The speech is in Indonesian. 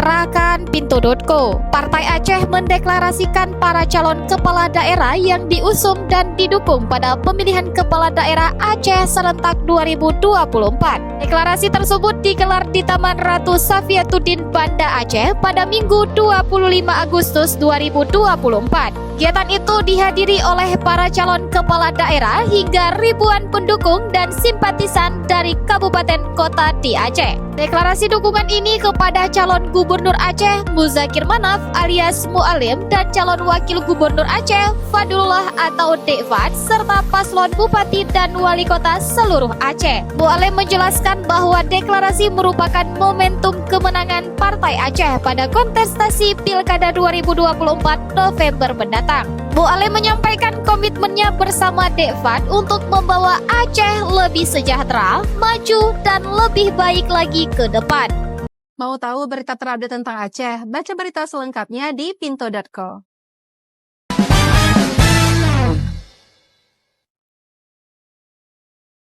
diarahkan Pintu.co. Partai Aceh mendeklarasikan para calon kepala daerah yang diusung dan didukung pada pemilihan kepala daerah Aceh serentak 2024. Deklarasi tersebut digelar di Taman Ratu Safiatuddin Banda Aceh pada Minggu 25 Agustus 2024. Kegiatan itu dihadiri oleh para calon kepala daerah hingga ribuan pendukung dan simpatisan dari kabupaten kota di Aceh. Deklarasi dukungan ini kepada calon gubernur Aceh Muzakir Manaf alias Mualim dan calon wakil gubernur Aceh Fadlullah atau Dekfad serta paslon bupati dan wali kota seluruh Aceh. Mualim menjelaskan bahwa deklarasi merupakan momentum kemenangan Partai Aceh pada kontestasi Pilkada 2024 November mendatang. Mualim menyampaikan komitmennya bersama Dekfad untuk membawa Aceh lebih sejahtera, maju, dan lebih baik lagi ke depan. Mau tahu berita terupdate tentang Aceh? Baca berita selengkapnya di Pintu.co.